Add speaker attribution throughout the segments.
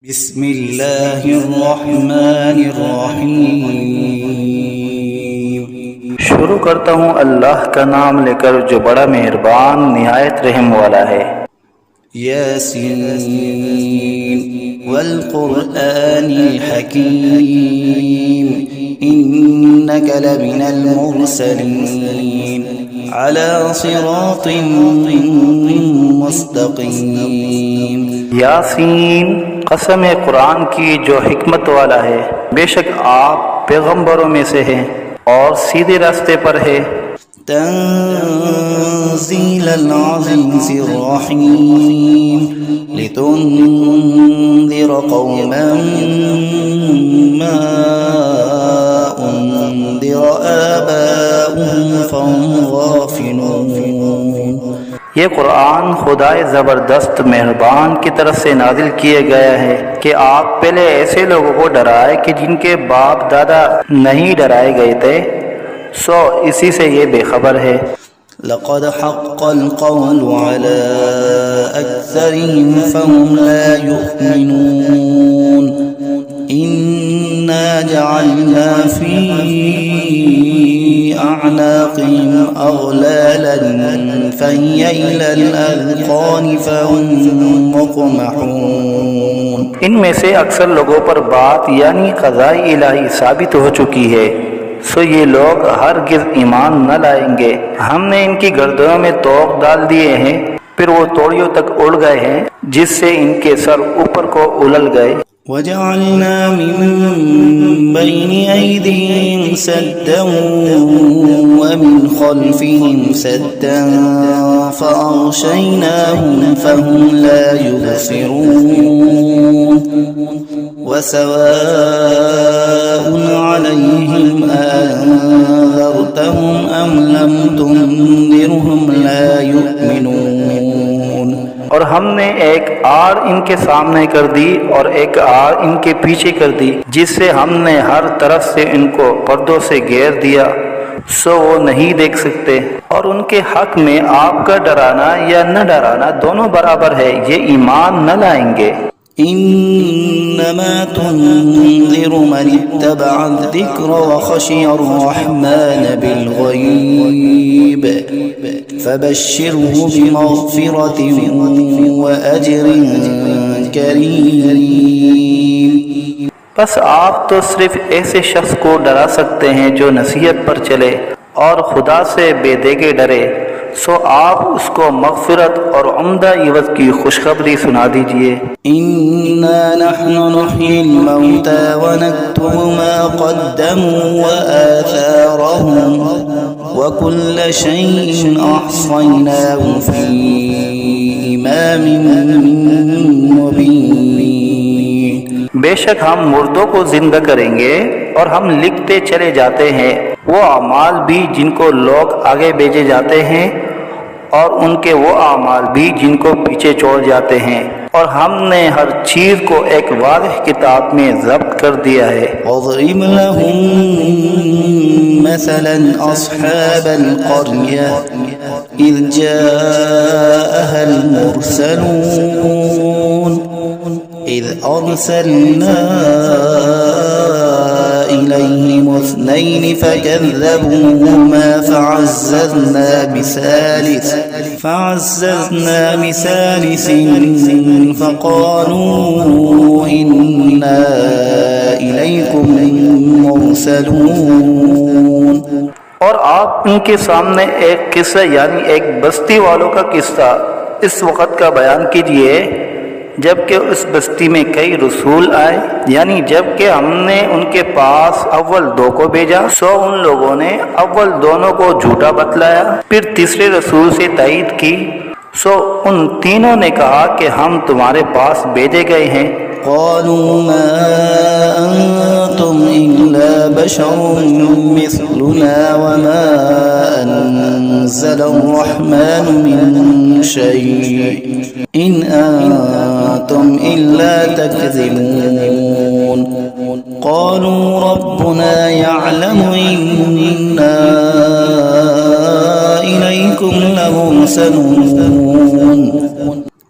Speaker 1: बिस्मिल्लाहिर्रहमानिर्रहीम।
Speaker 2: शुरू करता हूँ अल्लाह का नाम लेकर जो बड़ा मेहरबान निहायत रहम वाला है।
Speaker 1: यासीन वल क़ुरआनिल हकीम इन्नका लमिनल मुरसलीन अला सिरातिन मुस्तक़ीम।
Speaker 2: यासीन, कसम कुरान की जो हिकमत वाला है, बेशक आप पैगंबरों में से हैं और सीधे रास्ते पर है।
Speaker 1: तंज़ीलल अज़ीज़िर रहीम लितुन्ज़िर क़ौमन मा उन्ज़िर आबाउहुम फहुम गाफ़िलून।
Speaker 2: ये कुरान खुदाए ज़बरदस्त मेहरबान की तरफ से नाजिल किया गया है कि आप पहले ऐसे लोगों को डराए कि जिनके बाप दादा नहीं डराए गए थे, सो इसी से ये बेखबर है।
Speaker 1: लक़द हक़्क़ल क़ौलु अला अक्सरिहिम फ़हुम ला युमिनून। इन्ना जअलना फ़ी अअनाक़िहिम अग़लालन फ़हिय इलल अज़क़ानि फ़हुम मुक़महून।
Speaker 2: इनमें से अक्सर लोगों पर बात यानी क़ज़ाए इलाही साबित हो चुकी है, सो ये लोग हरगिज़ ईमान न लाएंगे। हमने इनकी गर्दनों में तोक डाल दिए हैं, फिर वो तोड़ियों तक उड़ गए हैं, जिससे इनके सर ऊपर को उलल गए।
Speaker 1: वजअलना मिन बैनि ऐदीहिम सद्दन व मिन खल्फिहिम सद्दन फ़अग़शयनाहुम फ़हुम ला युबसिरून। वसवाउन अलैहिम अअन्ज़रतहुम अम लम तुन्ज़िरहुम ला युमिनून।
Speaker 2: और हमने एक आड़ इनके सामने कर दी और एक आड़ इनके पीछे कर दी, जिससे हमने हर तरफ से इनको पर्दों से घेर दिया, सो वो नहीं देख सकते। और उनके हक में आपका डराना या न डराना दोनों बराबर है, ये ईमान न लाएंगे।
Speaker 1: इन्नमा तुन्ज़िरु मन इत्तबअ अज़्ज़िक्र व खशिय अर्रहमान बिलग़ैब फ़बश्शिरहु बिमग़फ़िरतिन व अज्रिन करीम।
Speaker 2: बस आप तो सिर्फ ऐसे शख्स को डरा सकते हैं जो नसीहत पर चले और खुदा से बेदेगे डरे, सो आप उसको मग़फ़िरत और उम्दा इवज़ की खुशखबरी सुना दीजिए।
Speaker 1: इन्ना नहनु नुह्यिल मौता व नक्तुबु मा क़द्दमू व आथारहुम व कुल्ल शैइन अहसयनाहु फ़ी इमामिन मुबीन।
Speaker 2: बेशक हम मुर्दों को जिंदा करेंगे और हम लिखते चले जाते हैं वो अमाल भी जिनको लोग आगे भेजे जाते हैं और उनके वो अमाल भी जिनको पीछे छोड़ जाते हैं, और हमने हर चीज को एक वाज़ेह किताब में ज़ब्त कर दिया है।
Speaker 1: वज़रिब लहुम मसलन अस्हाबल क़र्यह इज़ जाअहल मुरसलून इज़ अर्सलना इलैहिम इस्नैन फ़कज़्ज़बूहुमा फ़अज़्ज़ज़ना बिसालिसिन फ़क़ालू इन्ना इलैकुम मुरसलून।
Speaker 2: और आप उनके सामने एक किस्सा यानी एक बस्ती वालों का किस्सा इस वक़्त का बयान कीजिए जबकि उस बस्ती में कई रसूल आए, यानी जबकि हमने उनके पास अव्वल दो को भेजा, सो उन लोगों ने अव्वल दोनों को झूठा बतलाया, फिर तीसरे रसूल से तायीद की, सो उन तीनों ने कहा कि हम तुम्हारे पास भेजे गए हैं।
Speaker 1: क़ालू मा अंतुम इल्ला बशरुम मिस्लुना व मा अनज़लर्रहमानु मिन शै' इन अंतुम इल्ला तकज़िबून। क़ालू रब्बुना यअलमु इन्ना इलैकुम लमुरसलून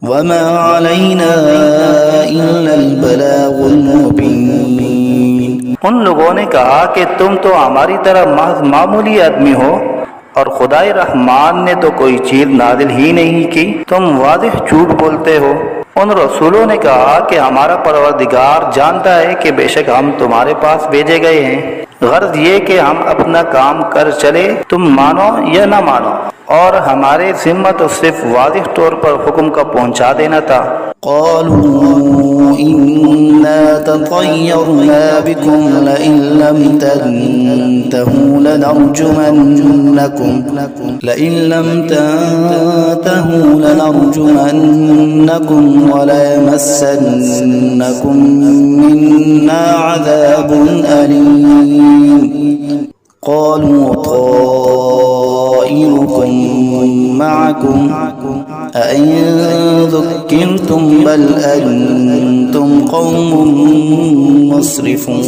Speaker 1: वमा अलैना इल्लल बलागुल मुबीन।
Speaker 2: उन लोगों ने कहा कि तुम तो हमारी तरह महज मामूली आदमी हो और खुदाई रहमान ने तो कोई चीज नाजिल ही नहीं की, तुम वाज़िह झूठ बोलते हो। उन रसूलों ने कहा कि हमारा परवरदिगार जानता है कि बेशक हम तुम्हारे पास भेजे गए हैं, गर्ज ये कि हम अपना काम कर चले, तुम मानो या न मानो, और हमारे जिम्मा तो सिर्फ वाज़िह तौर पर हुक्म का पहुंचा देना था।
Speaker 1: क़ालू इन्ना ततय्यरना बिकुम लइन लम तंतहू लनरजुमन्नकुम वलयमस्सन्नकुम मिन्ना अज़ाबुन अलीम। क़ालू ताइरुकुम मअकुम अइन ज़ुक्किरतुम बल अंतुम कौमुम मुस्रिफून।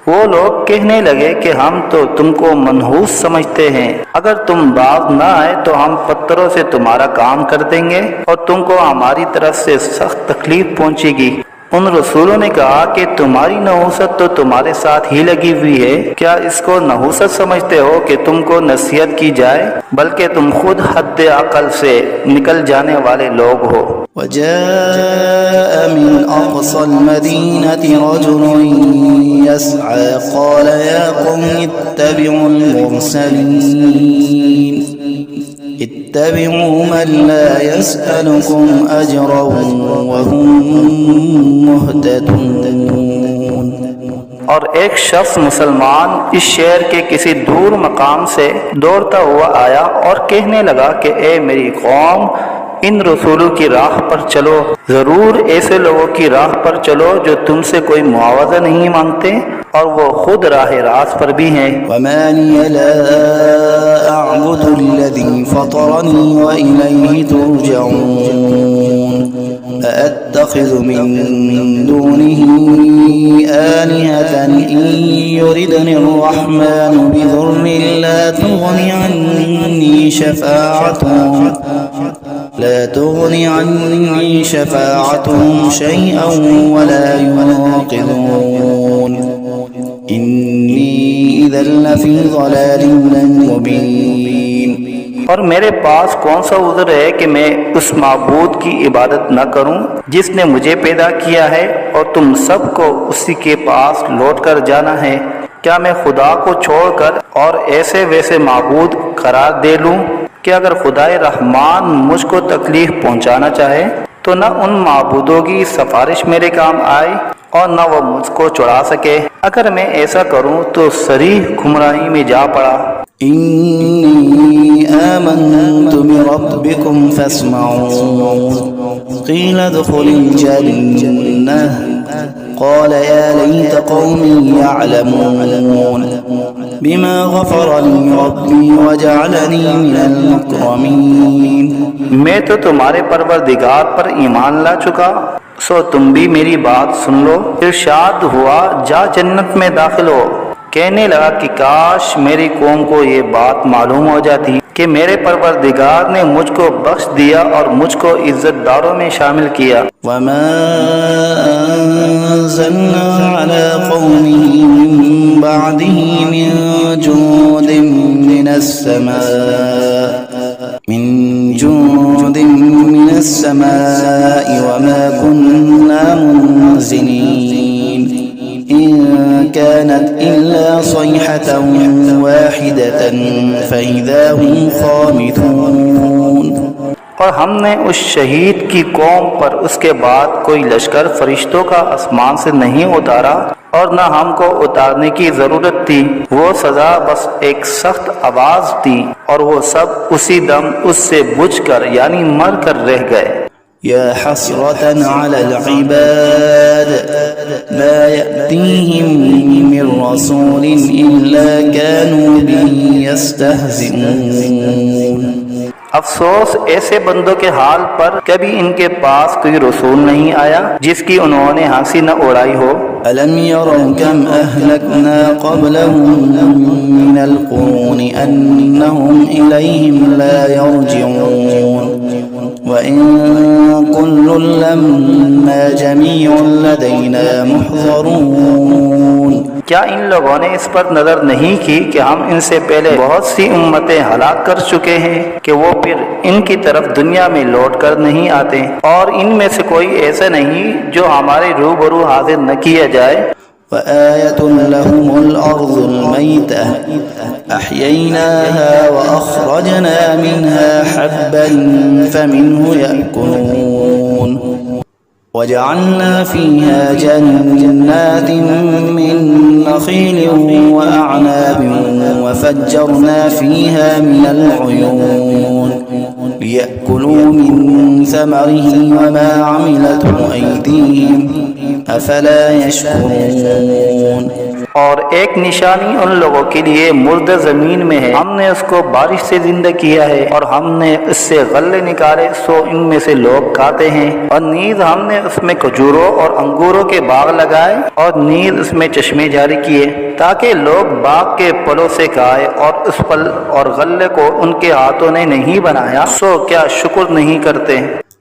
Speaker 2: वो लोग कहने लगे कि हम तो तुमको मनहूस समझते हैं, अगर तुम बाज न आए तो हम पत्थरों से तुम्हारा काम कर देंगे और तुमको हमारी तरफ से सख्त तकलीफ पहुंचेगी। उन रसूलों ने कहा कि तुम्हारी नहूसत तो तुम्हारे साथ ही लगी हुई है, क्या इसको नहूसत समझते हो कि तुमको नसीहत की जाए, बल्कि तुम खुद हद अकल से निकल जाने वाले लोग हो।
Speaker 1: वजाअ मिन अक़सल मदीनति रजुलुन यस्अा क़ाल या क़ौम इत्तबिउल मुरसलीन इत्तबिउ मन ला यसअलुकुम अजरन वहुम मुहतदून।
Speaker 2: और एक शख्स मुसलमान इस शहर के किसी दूर मकाम से दौड़ता हुआ आया और कहने लगा कि ए मेरी कौम, इन रसूलों की राह पर चलो, जरूर ऐसे लोगों की राह पर चलो जो तुमसे कोई मुआवजा नहीं मांगते और वो खुद राह रास्त पर भी हैं।
Speaker 1: वमा लिय ला अअबुदुल्लज़ी फ़तरनी व इलैहि तुरजऊन अअत्तख़िज़ु मिन दूनिही आलिहतन इन युरिदनि अर्रहमानु बिदुर्रिन ला तुग़नि अन्नी शफ़ाअतुहुम शैअन वला युनक़िज़ून इन्नी इज़न लफ़ी ज़लालिम मुबीन।
Speaker 2: और मेरे पास कौन सा उज़्र है कि मैं उस माबूद की इबादत न करूं जिसने मुझे पैदा किया है और तुम सबको उसी के पास लौट कर जाना है। क्या मैं खुदा को छोड़कर और ऐसे वैसे माबूद करार दे लूं कि अगर खुदाए रहमान मुझको तकलीफ पहुंचाना चाहे तो न उन माबूदों की सिफारिश मेरे काम आए और न वो मुझको छुड़ा सके। अगर मैं ऐसा करूं तो सरीह गुमराही में जा पड़ा।
Speaker 1: इन्नी आमन्तु बिरब्बिकुम फस्मऊन क़ील उद्ख़ुलिल जन्नह क़ाल या लैत क़ौमी यअलमून बिमा ग़फ़र ली रब्बी वजअलनी मिनल मुकरमीन।
Speaker 2: मैं तो तुम्हारे परवरदिगार पर ईमान ला चुका, सो तुम भी मेरी बात सुन लो। इरशाद हुआ जा जन्नत में दाखिल हो। कहने लगा कि काश मेरी कौम को ये बात मालूम हो जाती कि मेरे परवरदिगार ने मुझको बख्श दिया और मुझको इज्जतदारों में शामिल किया।
Speaker 1: वमा अंज़लना अला क़ौमिही मिन बअदिही मिन जुंदिन मिनस समाई वमा कुन्ना मुनज़िलीन इन कानत इल्ला सयहतन वाहिदतन फ़इज़ा हुम ख़ामिदून।
Speaker 2: और हमने उस शहीद की कौम पर उसके बाद कोई लश्कर फरिश्तों का आसमान से नहीं उतारा और न हमको उतारने की जरूरत थी। वो सजा बस एक सख्त आवाज थी और वो सब उसी दम उससे बुझकर यानी मर कर रह गए।
Speaker 1: या हसरतन अलल इबाद मा यअतीहिम मिन रसूलिन इल्ला कानू बिही यस्तहज़िऊन।
Speaker 2: अफसोस ऐसे बंदों के हाल पर, कभी इनके पास कोई रसूल नहीं आया जिसकी उन्होंने हंसी न उड़ाई हो।
Speaker 1: अलम यरौ कम अहलकना क़ब्लहुम मिनल क़ुरूनि अन्नहुम इलैहिम ला यरजिऊन वइन कुल्लुन लम्मा जमीउन लदैना मुहज़रून।
Speaker 2: क्या इन लोगों ने इस पर नजर नहीं की कि हम इनसे पहले बहुत सी उम्मतें हलाक कर चुके हैं कि वो फिर इनकी तरफ दुनिया में लौट कर नहीं आते, और इनमें से कोई ऐसा नहीं जो हमारे रूबरू हाजिर न किया जाए।
Speaker 1: वआयतुन लहुमुल अर्ज़ुल मैतह अह्यैनाहा व अख़रजना मिन्हा हब्बन फमिन्हु यअकुलून वजअलना फीहा जन्नातिन मिन नख़ीलिन व अअनाबिन वफ़ज्जरना फीहा मिनल उयून लियअकुलू मिन समरिही वमा अमिलतहु अयदीहिम अफला यशकुरून।
Speaker 2: और एक निशानी उन लोगों के लिए मुर्दा जमीन में है, हमने उसको बारिश से जिंदा किया है और हमने इससे गल्ले निकाले सो इनमें से लोग खाते हैं। और नीज हमने उसमें खजूरों और अंगूरों के बाग लगाए और नीज उसमें चश्मे जारी किए ताकि लोग बाग के फलों से खाए, और उस फल और गल्ले को उनके हाथों ने नहीं बनाया, सो क्या शुक्र नहीं करते।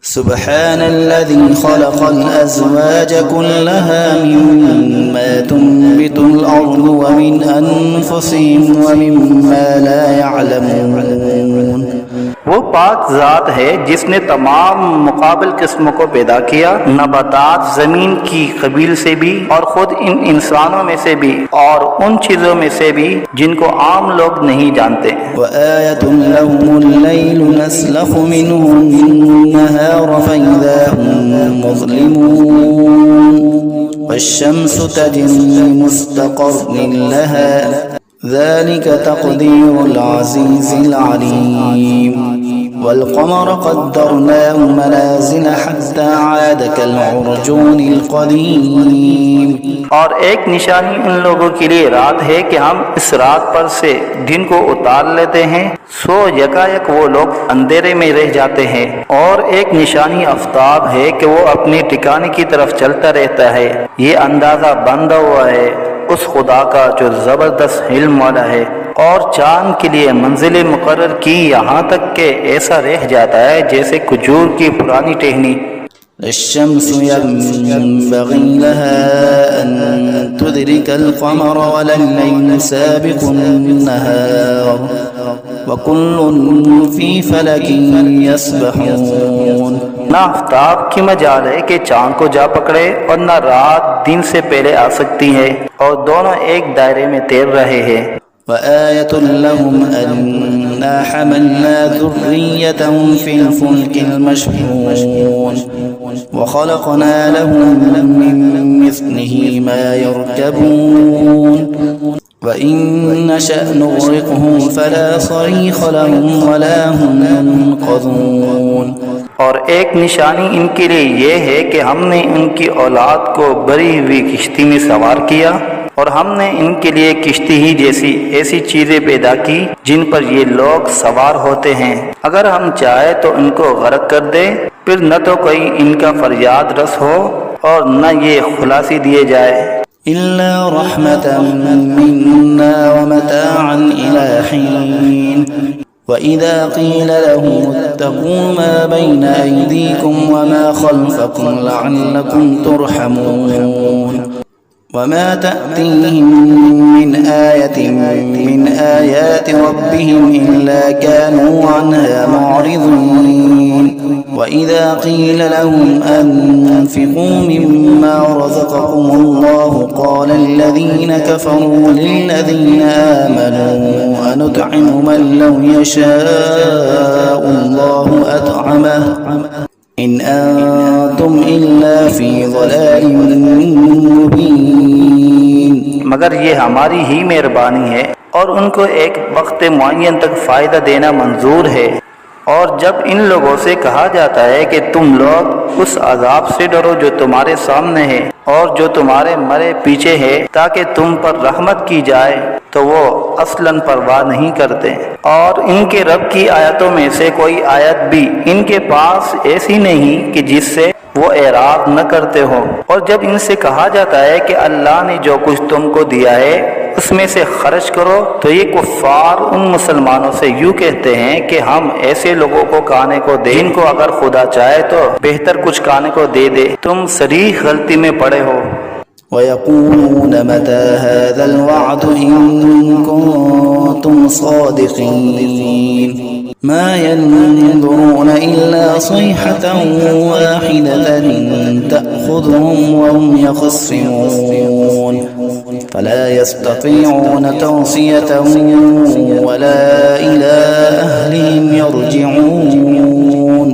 Speaker 1: सुब्हानल्लज़ी खलक़ल अज़वाज कुल्लहा मिम्मा तुंबितुल अर्ज़ु व मिन अनफुसिहिम व मिम्मा ला यअलमून।
Speaker 2: वो पाक ज़ात है जिसने तमाम मुकाबिल किस्मों को पैदा किया, नबातात ज़मीन की कबील से भी और खुद इन इंसानों में से भी और उन चीज़ों में से भी जिनको आम लोग नहीं जानते।
Speaker 1: वआयतुन लहुमुल लैलु नस्लखु मिन्हु अन्नहार फइज़ा हुम मुज़लिमून वश्शम्सु तजरी मुस्तक़र्रिन लहा ज़ालिका तक़दीरुल अज़ीज़िल अलीम वल्क़मर क़द्दरनाहु मनाज़िल हत्ता आद कल्उरजूनिल क़दीम।
Speaker 2: और एक निशानी उन लोगों के लिए रात है कि हम इस रात पर से दिन को उतार लेते हैं, सो यकायक वो लोग अंधेरे में रह जाते हैं। और एक निशानी आफ्ताब है कि वो अपने ठिकाने की तरफ चलता रहता है। ये अंदाजा बंधा हुआ है उस खुदा का जो जबरदस्त इल्म वाला है। और चांद के लिए मंजिलें मुकर्रर की यहाँ तक के ऐसा रह जाता है जैसे खजूर की पुरानी टहनी।
Speaker 1: अश्शम्सु यंबग़ी लहा अन तुदरिकल क़मर वल्लैलु साबिक़ुन नहार व कुल्लुन फ़ी फ़लकिन यस्बहून।
Speaker 2: ना आफ्ताब की मजाल है कि चांद को जा पकड़े और न रात दिन से पहले आ सकती है, और दोनों एक दायरे में तैर रहे हैं।
Speaker 1: वआयतुन लहुम अन्ना हमलना ज़ुर्रिय्यतहुम फ़िल फ़ुल्किल मशहून व ख़लक़ना लहुम मिन मिस्लिही मा यरकबून व इन नशअ नुग़रिक़हुम फ़ला सरीख़ लहुम वला हुम युनक़ज़ून।
Speaker 2: और एक निशानी इनके लिए ये है कि हमने इनकी औलाद को भरी हुई किश्ती में सवार किया, और हमने इनके लिए किश्ती ही जैसी ऐसी चीजें पैदा की जिन पर ये लोग सवार होते हैं। अगर हम चाहे तो इनको गर्क कर दे, फिर न तो कोई इनका फरियाद रस हो और न ये खुलासी दिए जाए।
Speaker 1: इल्ला रहमतन मिन्ना व मताअन इला हीन व इज़ा क़ीला लहुम इत्तक़ू मा बैना अयदीकुम व मा ख़ल्फ़कुम लअल्लकुम तुरहमून वमा तअतीहिम मिन आयतिन मिन आयाति रब्बिहिम इल्ला कानू अन्हा मुअरिज़ीन व इज़ा क़ीला लहुम अन्फ़िक़ू मिम्मा रज़क़कुमुल्लाहु क़ाला अल्लज़ीना कफ़रू लिल्लज़ीना आमनू अनुत'iमु मन लौ यशाअुल्लाहु अत'अमहु इन अंतुम इल्ला फ़ी ज़लालिन मुबीन।
Speaker 2: मगर ये हमारी ही मेहरबानी है और उनको एक वक्त मुअय्यन तक फ़ायदा देना मंजूर है। और जब इन लोगों से कहा जाता है कि तुम लोग उस अजाब से डरो जो तुम्हारे सामने है और जो तुम्हारे मरे पीछे है ताकि तुम पर रहमत की जाए, तो वो असलन परवाह नहीं करते। और इनके रब की आयतों में से कोई आयत भी इनके पास ऐसी नहीं कि जिससे वो एराद न करते हो। और जब इनसे कहा जाता है कि अल्लाह ने जो कुछ तुमको दिया है उसमें से खर्च करो, तो ये कुफ्फार उन मुसलमानों से यूँ कहते हैं कि हम ऐसे लोगों को खाने को दें जिनको अगर खुदा चाहे तो बेहतर कुछ खाने को दे दे। तुम सरीह गलती में पड़े हो।
Speaker 1: वयक़ूलून मता हाज़ल वअद इन कुन्तुम सादिक़ीन मा यंज़ुरून इल्ला सयहतन वाहिदतन तअख़ुज़ुहुम वहुम यख़स्सिमून फला यस्ततीऊन तौसियतन वला इला अहलिहिम यरजिऊन।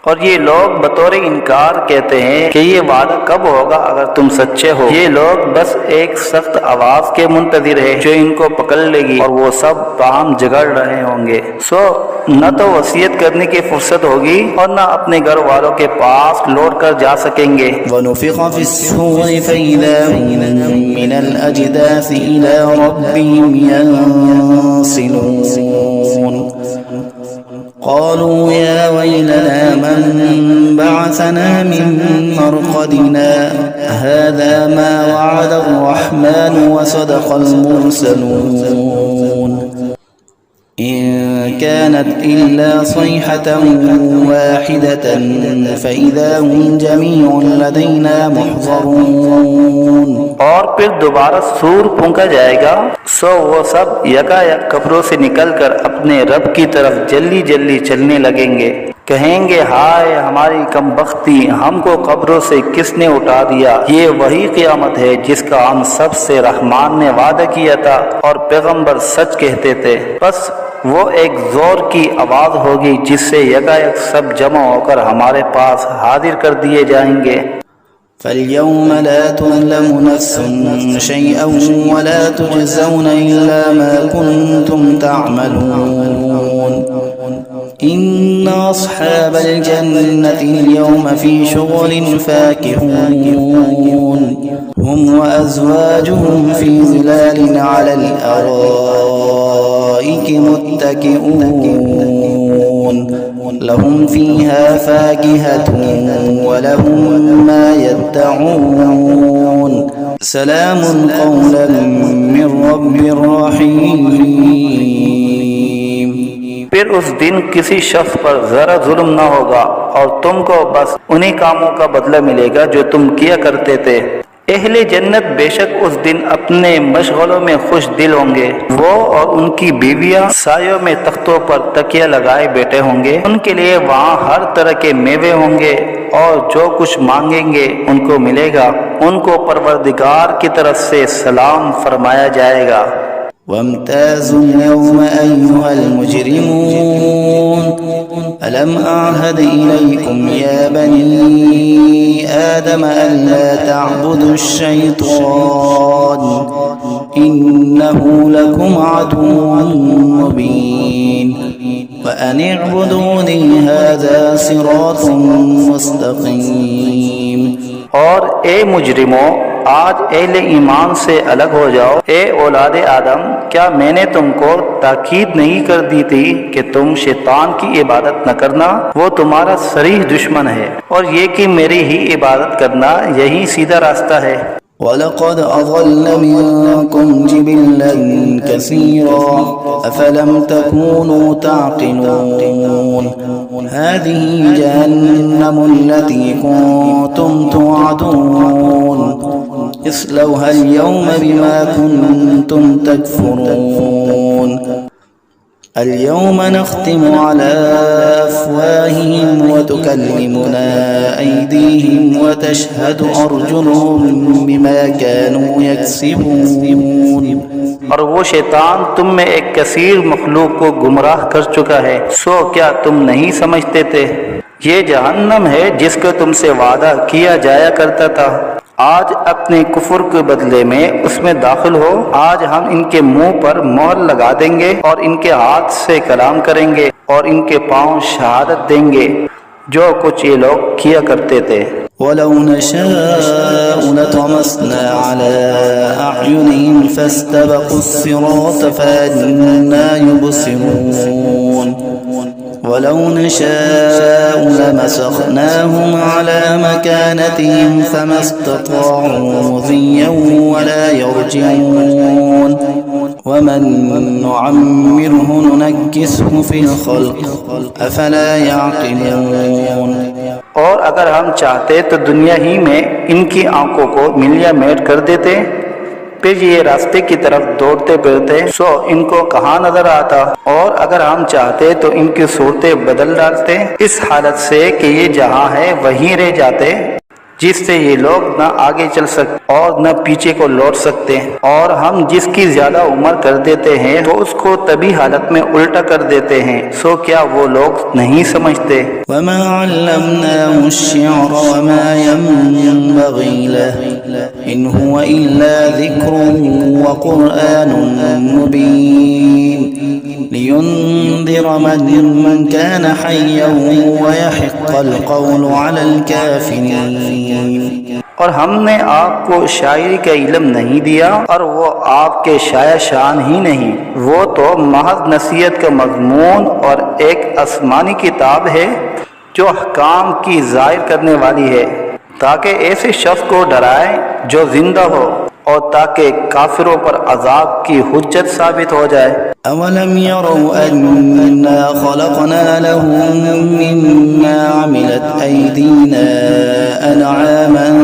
Speaker 2: और ये लोग बतौर इनकार कहते हैं कि ये वादा कब होगा अगर तुम सच्चे हो। ये लोग बस एक सख्त आवाज के मुंतज़िर है जो इनको पकड़ लेगी और वो सब बाहम झगड़ रहे होंगे। सो न तो वसीयत करने की फुर्सत होगी और न अपने घर वालों के पास लौट कर जा सकेंगे।
Speaker 1: वनुफ़िख़ फ़िस्सूरि फ़इज़ा हुम मिनल अजदासी इला रब्बिहिम यंसिलून क़ालू या वैलना मन बअसना मिन मरक़दिना हाज़ा मा वअद अर्रहमान व सदक़ल मुरसलून इन कानत इल्ला सयहतन वाहिदतन फ़इज़ा हुम जमीउन लदैना मुहज़रून।
Speaker 2: और फिर दोबारा सूर फूंका जाएगा, सो वो सब यकायक कब्रों से निकलकर अपने रब की तरफ जल्दी जल्दी चलने लगेंगे। कहेंगे हाय हमारी कमबख्ती, हमको कब्रों से किसने उठा दिया। ये वही क़यामत है जिसका हम सब से रहमान ने वादा किया था और पैगंबर सच कहते थे। बस वो एक जोर की आवाज होगी जिससे यकायक सब जमा होकर हमारे पास हाजिर कर दिए जाएंगे।
Speaker 1: फ़ल्यौम ला तुज़लमु नफ़्सुन शैअन वला तुजज़ौन इल्ला मा कुन्तुम तअमलून इन्ना अस्हाबल जन्नति अल-यौम फ़ी शुग़ुलिन फ़ाकिहून हुम व अज़वाजुहुम फ़ी ज़िलालिन अलल अराइकि मुत्तकिऊन लहुम फ़ीहा फ़ाकिहतुन व लहुम मा यद्दऊन सलामुन क़ौलन मिन रब्बिर रहीम।
Speaker 2: फिर उस दिन किसी शख्स पर जरा जुल्म न होगा और तुमको बस उन्हीं कामों का बदला मिलेगा जो तुम किया करते थे। अहले जन्नत बेशक उस दिन अपने मशगलों में खुश दिल होंगे। वो और उनकी बीवियां सायों में तख्तों पर तकिया लगाए बैठे होंगे। उनके लिए वहाँ हर तरह के मेवे होंगे और जो कुछ मांगेंगे उनको मिलेगा। उनको परवरदिगार की तरफ से सलाम फरमाया जाएगा।
Speaker 1: वम्ताज़ुल यौम अय्युहल मुजरिमून अलम अअहद इलैकुम या बनी आदम अल्ला तअबुदुश शैतान इन्नहु लकुम अदुव्वुन मुबीन व अन इअबुदूनी हाज़ा सिरातुम मुस्तक़ीम।
Speaker 2: और ए मुजरिमों, आज अहले ईमान से अलग हो जाओ। ए औलादे आदम, क्या मैंने तुमको ताकीद नहीं कर दी थी कि तुम शैतान की इबादत न करना? वो तुम्हारा सरीह दुश्मन है और ये कि मेरी ही इबादत करना यही सीधा रास्ता है।
Speaker 1: वलक़द अज़ल्ल मिनकुम जिबिल्लन कसीरा अफ़लम तकूनू ताक़िलून हाज़िही जहन्नमु अल्लती कुन्तुम तुअदून इस्लौहा अल-यौम बिमा कुन्तुम तकफ़ुरून اليوم نختم على أفواههم وتكلمنا أيديهم وتشهد أرجلهم بما كانوا يكسبون।
Speaker 2: और वो शैतान तुम में एक कसीर मखलूक को गुमराह कर चुका है। सो क्या तुम नहीं समझते थे? ये जहन्नम है जिसका तुमसे वादा किया जाया करता था। आज अपने कुफर के बदले में उसमें दाखिल हो। आज हम इनके मुंह पर मोहर लगा देंगे और इनके हाथ से कलाम करेंगे और इनके पांव शहादत देंगे जो कुछ ये लोग किया करते थे।
Speaker 1: वलौ नशाअ लतमस्ना अला अअयुनिहिम फस्तबक़ुस सिरात फअन्ना युबसिरून वलौ नशाअ लमसखनाहुम अला मकानतिहिम फमस्तताअू मुज़िय्यन वला यरजिऊन वमन नुअम्मिरहु नुनक्किसहु फिल खल्क़ अफला यअक़िलून।
Speaker 2: और अगर हम चाहते तो दुनिया ही में इनकी आंखों को मिलिया मेट कर देते, फिर ये रास्ते की तरफ दौड़ते फिरते सो इनको कहाँ नजर आता। और अगर हम चाहते तो इनकी सूरतें बदल डालते इस हालत से कि ये जहाँ है वहीं रह जाते, जिससे ये लोग न आगे चल सकते और न पीछे को लौट सकते। और हम जिसकी ज्यादा उम्र कर देते हैं तो उसको तभी हालत में उल्टा कर देते हैं। सो क्या वो लोग नहीं समझते?
Speaker 1: वमा अल्लमनाहु अश्शिअर वमा यंबग़ी लहु इन हुवा इल्ला ज़िक्रुन व क़ुरआनुन मुबीन लियुन्ज़िर मन कान हय्यन व यहिक़्क़ल क़ौलु अलल काफ़िरीन।
Speaker 2: और हमने आपको शायरी का इल्म नहीं दिया और वो आपके शाया शान ही नहीं, वो तो महज नसीहत का मज़मून और एक आसमानी किताब है जो अहकाम की ज़ाहिर करने वाली है, ताकि ऐसे शख्स को डराए जो जिंदा हो और ताकि काफिरों पर अजाब की हुज्जत साबित हो जाए।
Speaker 1: अवलम यरौ अन्ना खलक़ना लहुम मिम्मा अमिलत ऐदीना अनआमन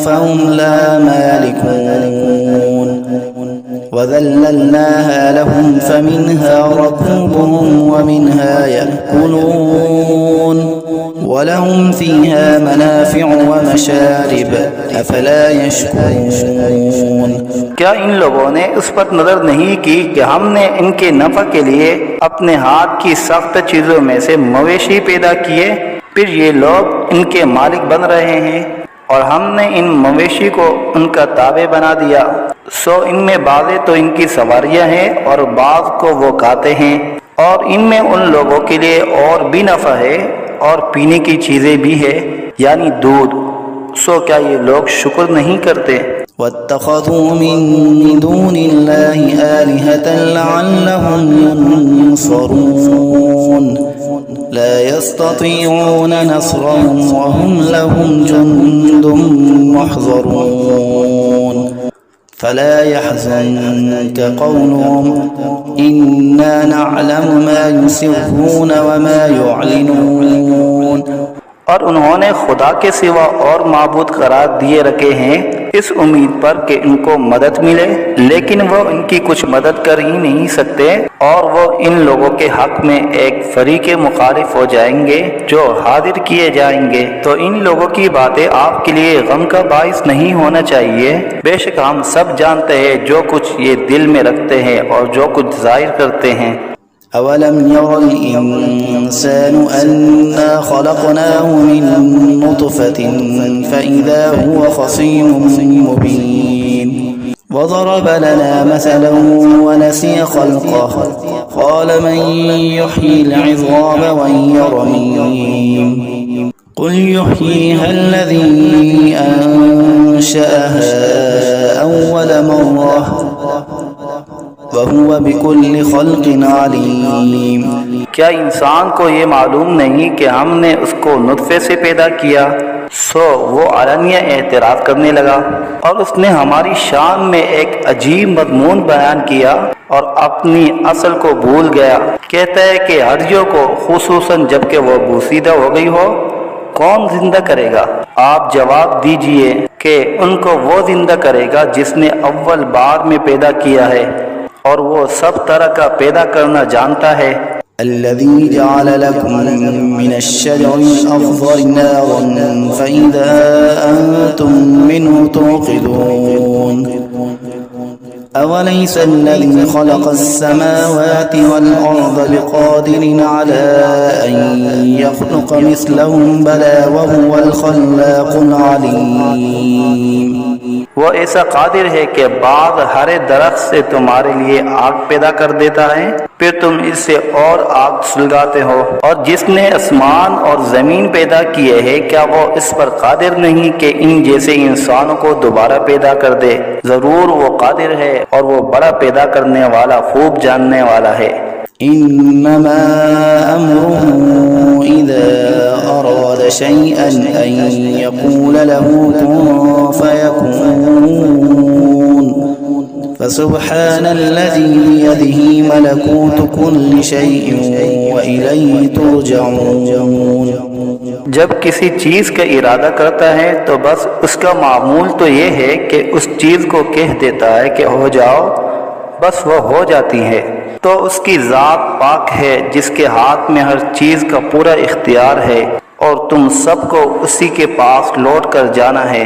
Speaker 1: फहुम ला मालिकून वज़ल्लल्नाहा लहुम फमिन्हा रकूबुहुम वमिन्हा यअकुलून वलहुम फ़ीहा मनाफ़िअु वमशारिब अफ़ला यशकुरून।
Speaker 2: क्या इन लोगों ने उस पर नजर नहीं की कि हमने इनके नफ़ा के लिए अपने हाथ की सख्त चीजों में से मवेशी पैदा किए, फिर ये लोग इनके मालिक बन रहे हैं और हमने इन मवेशी को उनका ताबे बना दिया। सो इनमें बाज़े तो इनकी सवारियां हैं और बाज़ को वो खाते हैं, और इनमें उन लोगों के लिए और भी नफ़ा है और पीने की चीजें भी है, यानी दूध। सो क्या ये लोग शुक्र नहीं करते?
Speaker 1: वत्तख़ज़ू मिन दूनिल्लाहि आलिहतन लअल्लहुम युनसरून ला यस्ततीऊन नस्रहुम वहुम लहुम जुंदुम मुहज़रून फला यहज़ुनक क़ौलुहुम इन्ना नअलमु मा युसिर्रून वमा युअलिनून।
Speaker 2: और उन्होंने खुदा के सिवा और माबूद करार दिए रखे हैं इस उम्मीद पर कि इनको मदद मिले, लेकिन वो इनकी कुछ मदद कर ही नहीं सकते और वो इन लोगों के हक में एक फरीक मुखालिफ हो जाएंगे जो हाजिर किए जाएंगे। तो इन लोगों की बातें आपके लिए गम का बाइस नहीं होना चाहिए। बेशक हम सब जानते हैं जो कुछ ये दिल में रखते हैं और जो कुछ जाहिर करते हैं।
Speaker 1: अवलम यरल इंसानु अन्ना खलक़नाहु मिन नुतफ़तिन फ़इज़ा हुवा ख़सीमुम मुबीन वज़रब लना मसलन वनसिय ख़ल्क़हु क़ाल मन युह्यिल इज़ाम वहिय रमीम क़ुल युह्यीहा अल्लज़ी अंशअहा अव्वल मर्रह वहुवा बिकुल्लि ख़ल्क़िन अलीम।
Speaker 2: क्या इंसान को ये मालूम नहीं कि हमने उसको नुत्फे से पैदा किया? सो वो अलनिया एतराफ़ करने लगा और उसने हमारी शान में एक अजीब मज़मून बयान किया और अपनी असल को भूल गया। कहता है कि हर्जियों को खुसूसन जबकि वो बूसीदा हो गई हो कौन जिंदा करेगा? आप जवाब दीजिए कि उनको वो जिंदा करेगा जिसने अव्वल बार में पैदा किया है और वो सब तरह का पैदा करना जानता है।
Speaker 1: अल्लज़ी जअल लकुम मिनश्शजरिल अख़ज़रि नारन फ़इज़ा अंतुम मिन्हु तूक़िदून अवलैसा अल्लज़ी ख़लक़स-समावाति वल-अर्ज़ बिक़ादिरिन अला अन यख़्लुक़ मिस्लहुम बला वहुवल ख़ल्लाक़ुल अलीम।
Speaker 2: वो ऐसा कादिर है कि बाद हरे दरख्त से तुम्हारे लिए आग पैदा कर देता है, फिर तुम इससे और आग सुलगाते हो। और जिसने आसमान और जमीन पैदा किए हैं क्या वो इस पर कादिर नहीं कि इन जैसे इंसानों को दोबारा पैदा कर दे? जरूर वो कादिर है और वो बड़ा पैदा करने वाला खूब जानने वाला है।
Speaker 1: इन्नमा अम्रुहु इज़ा अराद शैअन अन यक़ूल लहू कुन फयकून फसुब्हानल्लज़ी बियदिही मलकूतु कुल्लि शैइन व इलैहि तुरजऊन।
Speaker 2: जब किसी चीज़ का इरादा करता है तो बस उसका मामूल तो ये है कि उस चीज़ को कह देता है कि हो जाओ, बस वो हो जाती है। तो उसकी ज़ात पाक है जिसके हाथ में हर चीज़ का पूरा इख्तियार है और तुम सबको उसी के पास लौट कर जाना है।